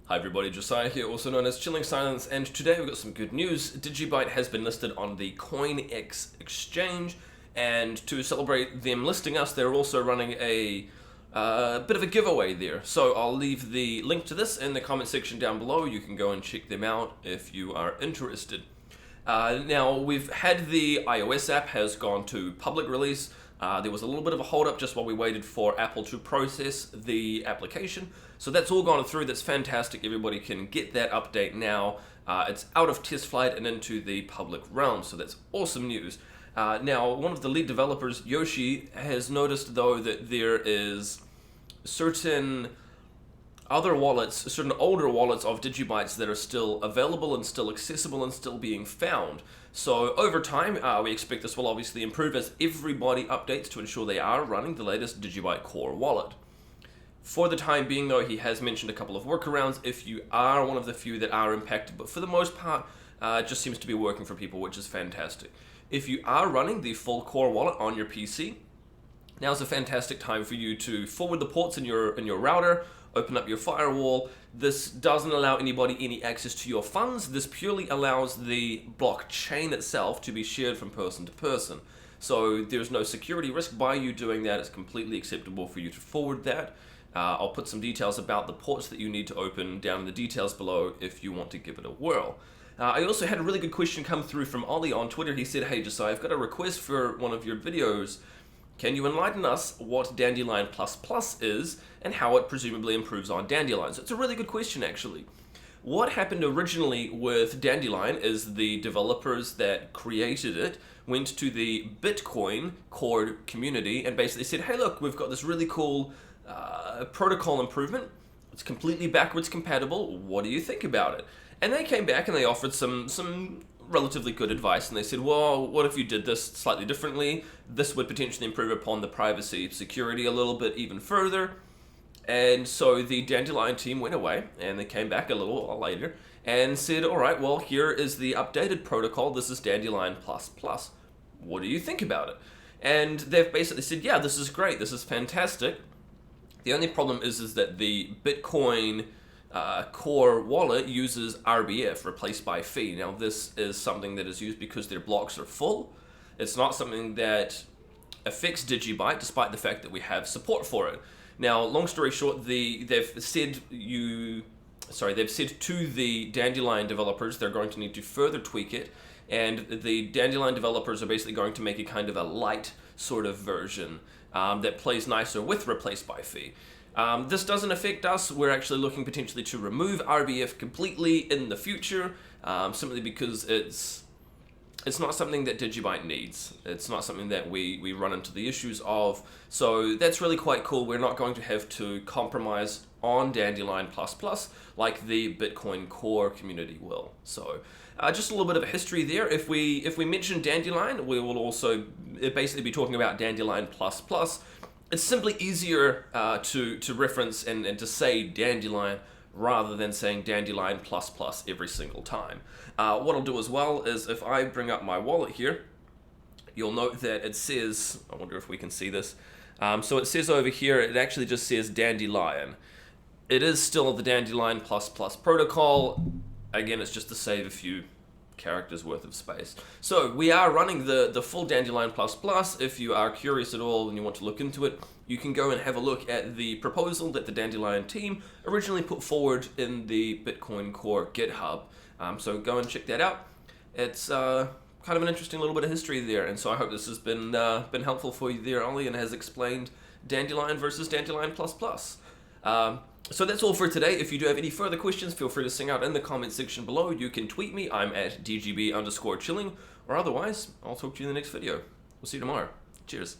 Hi everybody, Josiah here, also known as Chilling Silence, and today we've got some good news. DigiByte has been listed on the CoinEx exchange, and to celebrate them listing us, they're also running a bit of a giveaway there. So I'll leave the link to this in the comment section down below. You can go and check them out if you are interested. Now, we've had the iOS app has gone to public release. There was a little bit of a hold up just while we waited for Apple to process the application. So that's all gone through. That's fantastic. Everybody can get that update now. It's out of test flight and into the public realm. So that's awesome news. Now, one of the lead developers, Yoshi, has noticed though that there is certain other wallets, certain older wallets of DigiBytes that are still available and still accessible and still being found. So over time, we expect this will obviously improve as everybody updates to ensure they are running the latest DigiByte Core Wallet. For the time being though, he has mentioned a couple of workarounds if you are one of the few that are impacted, but for the most part, it just seems to be working for people, which is fantastic. If you are running the full Core Wallet on your PC, now's a fantastic time for you to forward the ports in your router, open up your firewall. This doesn't allow anybody any access to your funds. This purely allows the blockchain itself to be shared from person to person. So there's no security risk by you doing that. It's completely acceptable for you to forward that. I'll put some details about the ports that you need to open down in the details below if you want to give it a whirl. I also had a really good question come through from Ollie on Twitter. He said, "Hey Josiah, I've got a request for one of your videos. Can you enlighten us what Dandelion++ is and how it presumably improves on Dandelion?" So it's a really good question, actually. What happened originally with Dandelion is the developers that created it went to the Bitcoin core community and basically said, "Hey, look, we've got this really cool protocol improvement. It's completely backwards compatible. What do you think about it?" And they came back and they offered some relatively good advice, and they said, well, what if you did this slightly differently? This would potentially improve upon the privacy security a little bit even further. And so the Dandelion team went away and they came back a little while later and said, all right, well, here is the updated protocol. This is Dandelion++. What do you think about it? And they've basically said, yeah, this is great. This is fantastic. The only problem is that the Bitcoin Core Wallet uses RBF, replaced by fee. Now this is something that is used because their blocks are full. It's not something that affects DigiByte, despite the fact that we have support for it. Now, long story short, they've said to the Dandelion developers they're going to need to further tweak it, and the Dandelion developers are basically going to make a kind of a light sort of version that plays nicer with replaced by fee. This doesn't affect us. We're actually looking potentially to remove RBF completely in the future, simply because it's not something that DigiByte needs. It's not something that we run into the issues of. So that's really quite cool. We're not going to have to compromise on Dandelion++ like the Bitcoin Core community will. So just a little bit of a history there. If we mention Dandelion, we will also basically be talking about Dandelion++. It's simply easier to reference and to say Dandelion rather than saying Dandelion++ every single time. What I'll do as well is if I bring up my wallet here, you'll note that it says, I wonder if we can see this, so it says over here, it actually just says Dandelion. It is still the Dandelion++ protocol. Again, it's just to save a few characters worth of space. So we are running the full Dandelion++. If you are curious at all and you want to look into it, you can go and have a look at the proposal that the Dandelion team originally put forward in the Bitcoin Core GitHub. So go and check that out. It's kind of an interesting little bit of history there, and so I hope this has been helpful for you there, Ollie, and has explained Dandelion versus Dandelion++. So that's all for today. If you do have any further questions, feel free to sing out in the comment section below. You can tweet me. I'm at DGB_chilling, or otherwise, I'll talk to you in the next video. We'll see you tomorrow. Cheers.